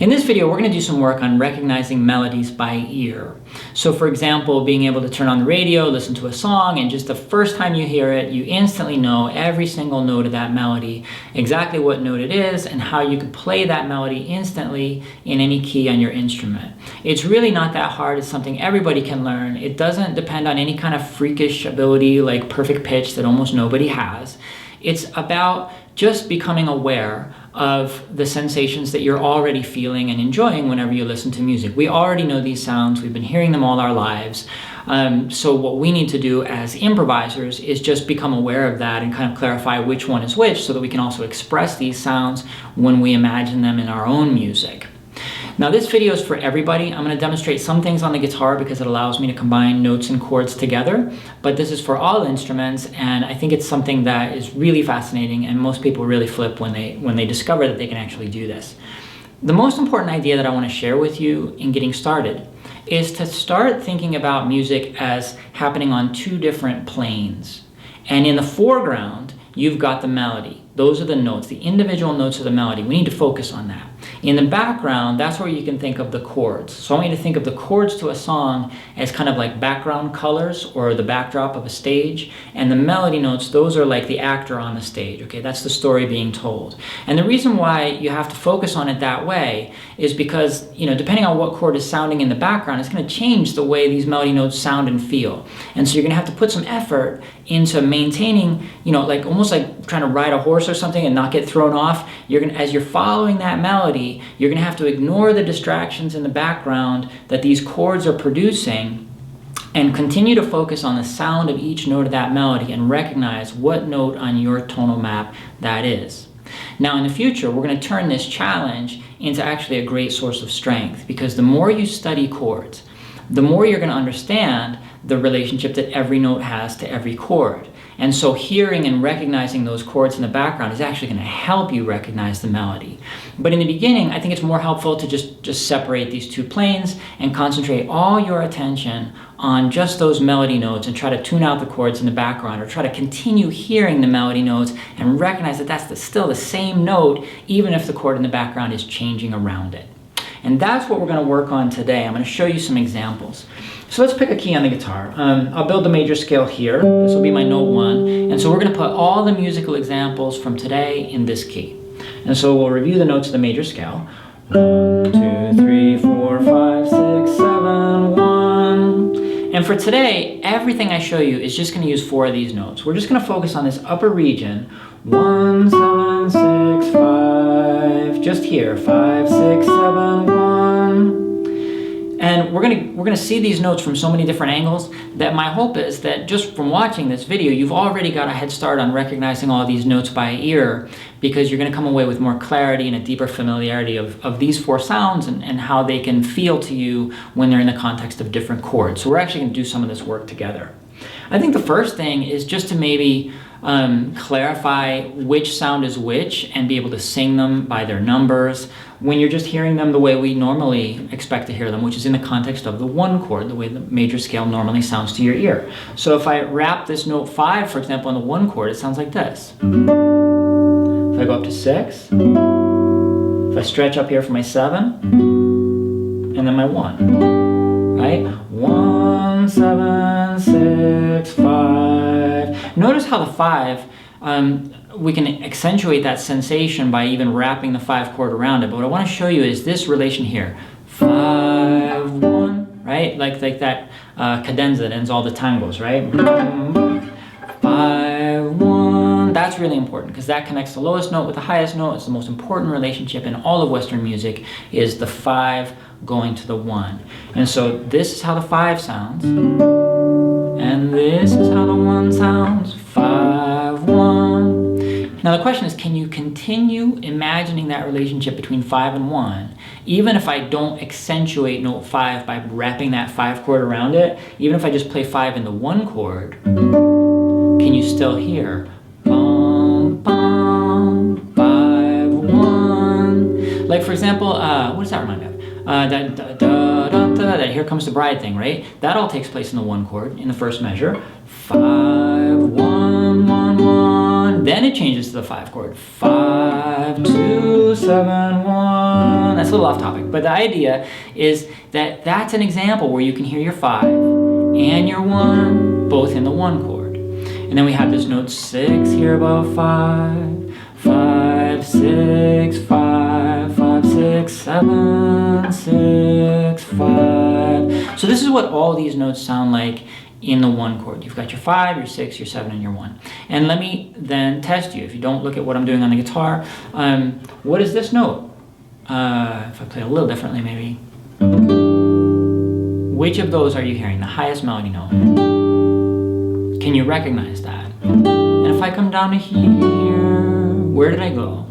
In this video, we're going to do some work on recognizing melodies by ear. So for example, being able to turn on the radio, listen to a song, and just the first time you hear it, you instantly know every single note of that melody, exactly what note it is, and how you could play that melody instantly in any key on your instrument. It's really not that hard. It's something everybody can learn. It doesn't depend on any kind of freakish ability like perfect pitch that almost nobody has. It's about just becoming aware of the sensations that you're already feeling and enjoying whenever you listen to music. We already know these sounds. We've been hearing them all our lives. So what we need to do as improvisers is just become aware of that and kind of clarify which one is which so that we can also express these sounds when we imagine them in our own music. Now this video is for everybody. I'm going to demonstrate some things on the guitar because it allows me to combine notes and chords together, but this is for all instruments, and I think it's something that is really fascinating, and most people really flip when they discover that they can actually do this. The most important idea that I want to share with you in getting started is to start thinking about music as happening on two different planes. And in the foreground, you've got the melody. Those are the notes, the individual notes of the melody. We need to focus on that. In the background, that's where you can think of the chords. So I want you to think of the chords to a song as kind of like background colors or the backdrop of a stage. And the melody notes, those are like the actor on the stage. Okay, that's the story being told. And the reason why you have to focus on it that way is because, depending on what chord is sounding in the background, it's going to change the way these melody notes sound and feel. And so you're going to have to put some effort into maintaining, like almost like trying to ride a horse or something and not get thrown off. As you're following that melody, you're going to have to ignore the distractions in the background that these chords are producing and continue to focus on the sound of each note of that melody and recognize what note on your tonal map that is. Now in the future, we're going to turn this challenge into actually a great source of strength, because the more you study chords, the more you're going to understand the relationship that every note has to every chord. And so hearing and recognizing those chords in the background is actually going to help you recognize the melody. But in the beginning, I think it's more helpful to just separate these two planes and concentrate all your attention on just those melody notes and try to tune out the chords in the background, or try to continue hearing the melody notes and recognize that that's still the same note, even if the chord in the background is changing around it. And that's what we're going to work on today. I'm going to show you some examples. So let's pick a key on the guitar. I'll build the major scale here. This will be my note 1. And so we're going to put all the musical examples from today in this key. And so we'll review the notes of the major scale. 1, 2, 3, 4, 5, 6, 7, 1. And for today, everything I show you is just going to use 4 of these notes. We're just going to focus on this upper region. 1, 7, 6, 5. Just here. 5, 6, 7, 1. And we're gonna see these notes from so many different angles that my hope is that just from watching this video, you've already got a head start on recognizing all these notes by ear, because you're gonna come away with more clarity and a deeper familiarity of these 4 sounds and how they can feel to you when they're in the context of different chords. So we're actually gonna do some of this work together. I think the first thing is just to maybe clarify which sound is which and be able to sing them by their numbers when you're just hearing them the way we normally expect to hear them, which is in the context of the 1 chord, the way the major scale normally sounds to your ear. So if I wrap this note 5, for example, on the 1 chord, it sounds like this. If I go up to 6, if I stretch up here for my 7, and then my 1, right? 1, 7, 6, 5. Notice how the 5, we can accentuate that sensation by even wrapping the 5 chord around it. But what I want to show you is this relation here. 5, 1, right? Like that cadenza that ends all the tangos, right? 5, 1. That's really important because that connects the lowest note with the highest note. It's the most important relationship in all of Western music, is the 5 going to the 1. And so this is how the 5 sounds. And this is how the 1 sounds. 5, 1. Now the question is, can you continue imagining that relationship between 5 and 1, even if I don't accentuate note 5 by wrapping that 5 chord around it? Even if I just play 5 in the 1 chord, can you still hear bum, bum, 5, 1? Like for example, what does that remind me of? That Here Comes the Bride thing, right? That all takes place in the 1 chord in the first measure. 5, 1, 1, 1. Then it changes to the 5 chord. 5, 2, 7, 1. That's little off topic, but the idea is that that's an example where you can hear your 5 and your 1 both in the 1 chord. And then we have this note 6 here above 5, 5, 6, 5, 5, 6, 7, 6, 5. So this is what all these notes sound like in the 1 chord. You've got your 5, your 6, your 7, and your 1. And let me then test you. If you don't look at what I'm doing on the guitar, what is this note? If I play a little differently maybe. Which of those are you hearing? The highest melody note. Can you recognize that? And if I come down to here, where did I go?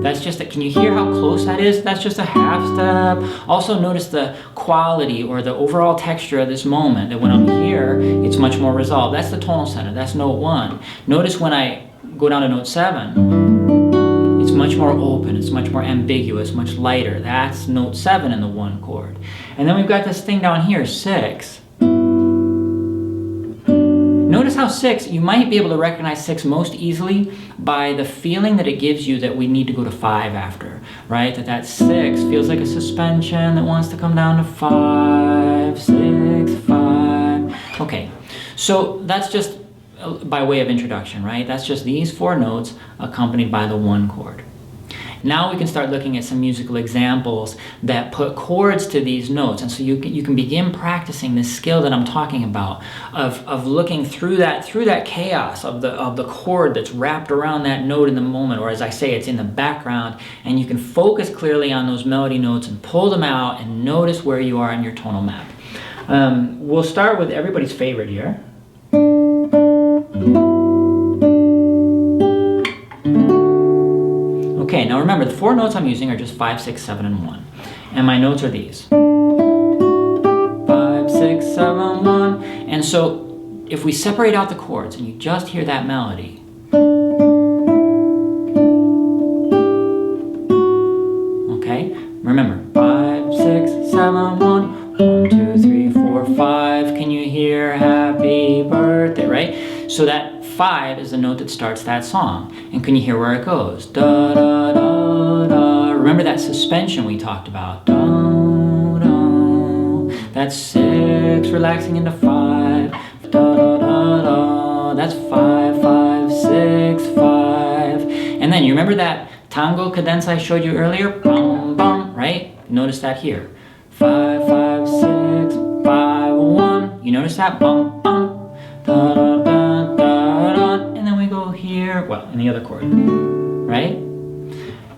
That's just can you hear how close that is? That's just a half step. Also notice the quality or the overall texture of this moment, that when I'm here, it's much more resolved. That's the tonal center, that's note 1. Notice when I go down to note 7, it's much more open, it's much more ambiguous, much lighter. That's note 7 in the 1 chord. And then we've got this thing down here, 6. Notice how 6, you might be able to recognize 6 most easily by the feeling that it gives you that we need to go to 5 after, right? That 6 feels like a suspension that wants to come down to 5, 6, 5. Okay, so that's just by way of introduction, right? That's just these 4 notes accompanied by the 1 chord. Now we can start looking at some musical examples that put chords to these notes, and so you can begin practicing this skill that I'm talking about of looking through that chaos of the chord that's wrapped around that note in the moment, or as I say, it's in the background, and you can focus clearly on those melody notes and pull them out and notice where you are in your tonal map. We'll start with everybody's favorite here. Okay, now remember, the 4 notes I'm using are just 5, 6, 7, and 1. And my notes are these. 5, 6, 7, 1. And so if we separate out the chords and you just hear that melody, okay? Remember, 5, 6, 7, 1. 1, 2, 3, 4, 5. Can you hear happy birthday, right? So that 5 is the note that starts that song. And can you hear where it goes? Da, da, da, da. Remember that suspension we talked about? Da, da. That's 6 relaxing into 5. Da, da, da, da. That's 5, 5, 6, 5. And then you remember that tango cadenza I showed you earlier? Bum, bum, right? Notice that here. 5, 5, 6, 5, 1. You notice that? Bum, bum. Da, da, da, da. And then we go here, well, in the other chord, right?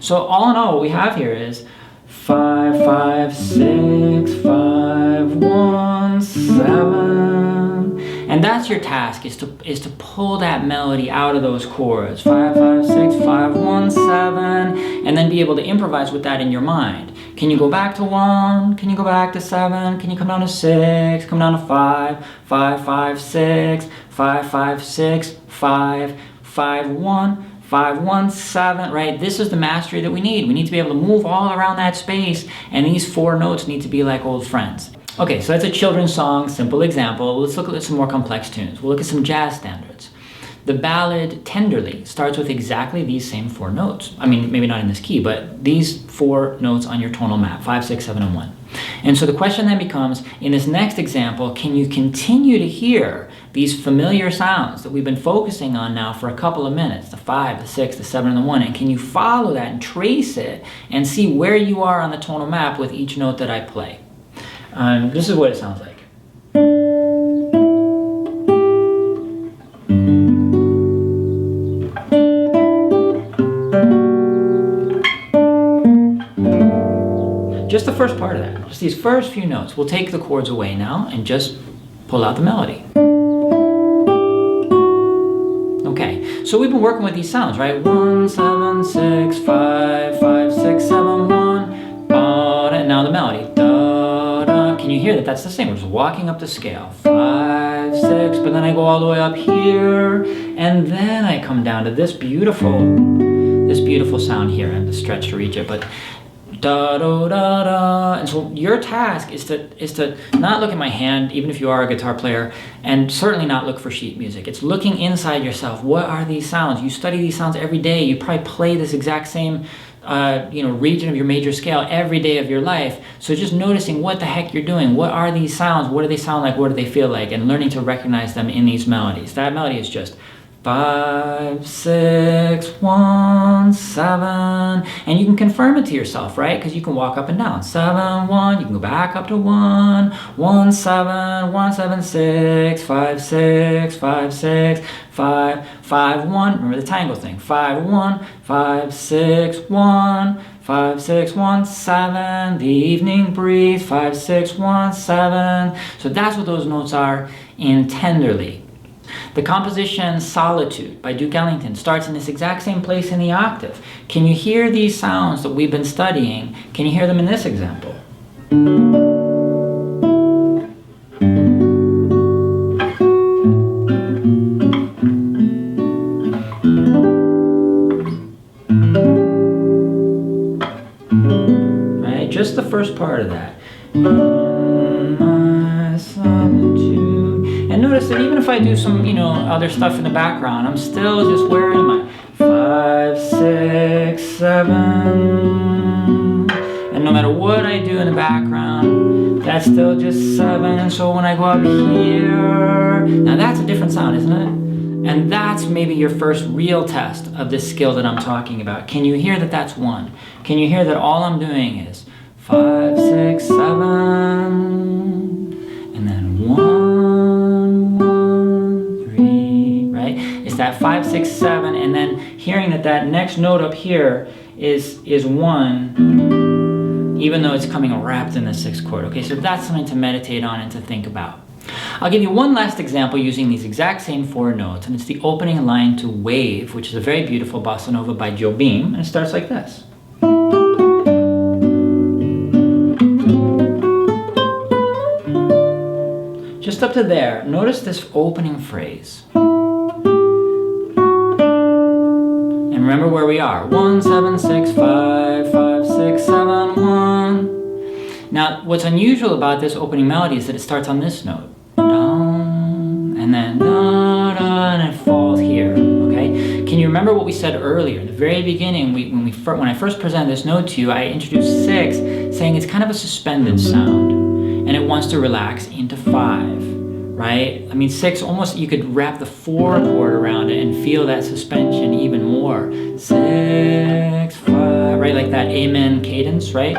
So all in all, what we have here is 5, 5, 6, 5, 1, 7. And that's your task, is to pull that melody out of those chords. 5, 5, 6, 5, 1, 7. And then be able to improvise with that in your mind. Can you go back to 1? Can you go back to 7? Can you come down to 6? Come down to 5? 5, 5, 6, 5, 5, 6, 5, 5, 1, 5, 1, 7, right? This is the mastery that we need. We need to be able to move all around that space, and these 4 notes need to be like old friends. Okay, so that's a children's song, simple example. Let's look at some more complex tunes. We'll look at some jazz standards. The ballad Tenderly starts with exactly these same 4 notes. I mean, maybe not in this key, but these 4 notes on your tonal map, 5, 6, 7, and 1. And so the question then becomes, in this next example, can you continue to hear these familiar sounds that we've been focusing on now for a couple of minutes, the 5, the 6, the 7, and the 1, and can you follow that and trace it and see where you are on the tonal map with each note that I play? This is what it sounds like. Just the first part of that, just these first few notes. We'll take the chords away now and just pull out the melody. Okay, so we've been working with these sounds, right? 1, 7, 6, 5, 5, 6, 7, 1, ba, and now the melody. Da, da. Can you hear that? That's the same. We're just walking up the scale. 5, 6, but then I go all the way up here, and then I come down to this beautiful sound here, and the stretch to reach it, but da da da da. And so your task is to not look at my hand, even if you are a guitar player, and certainly not look for sheet music. It's looking inside yourself. What are these sounds? You study these sounds every day. You probably play this exact same region of your major scale every day of your life. So just noticing what the heck you're doing. What are these sounds? What do they sound like? What do they feel like? And learning to recognize them in these melodies. That melody is just 5, 6, 1, 7, and you can confirm it to yourself, right? Because you can walk up and down. 7, 1, you can go back up to 1, 1, 7, 1, 7, 6, 5, 6, 5, 6, 5, 5, 1. Remember the tango thing. 5, 1, 5, 6, 1, 5, 6, 1, 7. The evening breeze. 5, 6, 1, 7. So that's what those notes are in Tenderly. The composition Solitude by Duke Ellington starts in this exact same place in the octave. Can you hear these sounds that we've been studying? Can you hear them in this example? Right? Just the first part of that. And notice that even if I do some, other stuff in the background, I'm still just where am I? 5, 6, 7. And no matter what I do in the background, that's still just 7. And so when I go up here, now that's a different sound, isn't it? And that's maybe your first real test of this skill that I'm talking about. Can you hear that that's 1? Can you hear that all I'm doing is 5, 6, 7, and then 1. That 5, 6, 7, and then hearing that next note up here is 1, even though it's coming wrapped in the 6th chord. Okay, so that's something to meditate on and to think about. I'll give you one last example using these exact same 4 notes, and it's the opening line to Wave, which is a very beautiful bossa nova by Jobim, and it starts like this. Just up to there, notice this opening phrase. Remember where we are. 1, 7, 6, 5, 5, 6, 7, 1. Now, what's unusual about this opening melody is that it starts on this note. And then and it falls here. Okay? Can you remember what we said earlier? In the very beginning, when I first presented this note to you, I introduced 6, saying it's kind of a suspended sound. And it wants to relax into 5. Right? I mean, 6, almost you could wrap the 4 chord around it and feel that suspension even more. 6, 5, right? Like that amen cadence, right?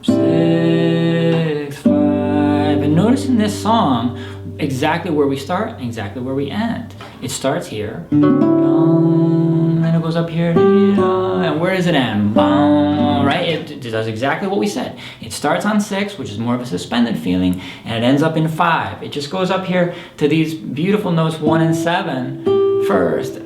6, 5. And notice in this song exactly where we start and exactly where we end. It starts here, and then it goes up here, and where does it end? Right? It does exactly what we said. It starts on 6, which is more of a suspended feeling, and it ends up in 5. It just goes up here to these beautiful notes 1 and 7 first,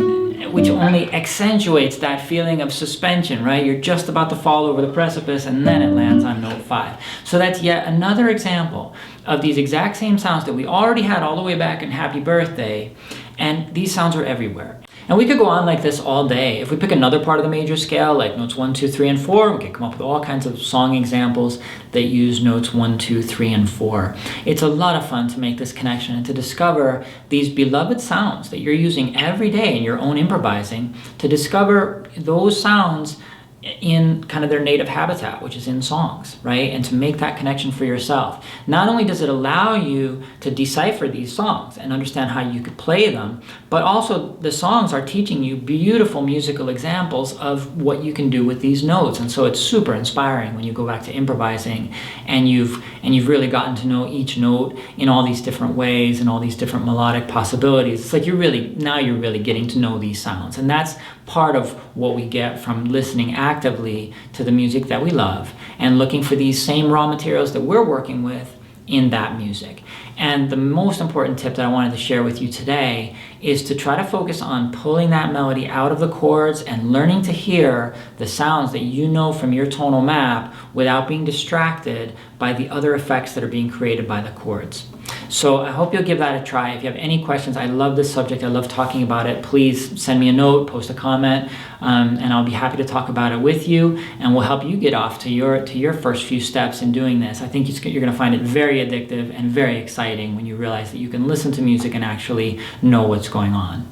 which only accentuates that feeling of suspension, right? You're just about to fall over the precipice, and then it lands on note 5. So that's yet another example of these exact same sounds that we already had all the way back in Happy Birthday, and these sounds are everywhere. And we could go on like this all day. If we pick another part of the major scale, like notes 1, 2, 3, and 4, we could come up with all kinds of song examples that use notes 1, 2, 3, and 4. It's a lot of fun to make this connection and to discover these beloved sounds that you're using every day in your own improvising, to discover those sounds in kind of their native habitat, which is in songs, right? And to make that connection for yourself. Not only does it allow you to decipher these songs and understand how you could play them, but also the songs are teaching you beautiful musical examples of what you can do with these notes. And so it's super inspiring when you go back to improvising and you've really gotten to know each note in all these different ways and all these different melodic possibilities. It's like you're really getting to know these sounds. And that's part of what we get from listening actively to the music that we love and looking for these same raw materials that we're working with in that music. And the most important tip that I wanted to share with you today is to try to focus on pulling that melody out of the chords and learning to hear the sounds that you know from your tonal map without being distracted by the other effects that are being created by the chords. So I hope you'll give that a try. If you have any questions, I love this subject. I love talking about it. Please send me a note, post a comment, and I'll be happy to talk about it with you, and we'll help you get off to your first few steps in doing this. I think you're going to find it very addictive and very exciting when you realize that you can listen to music and actually know what's going on.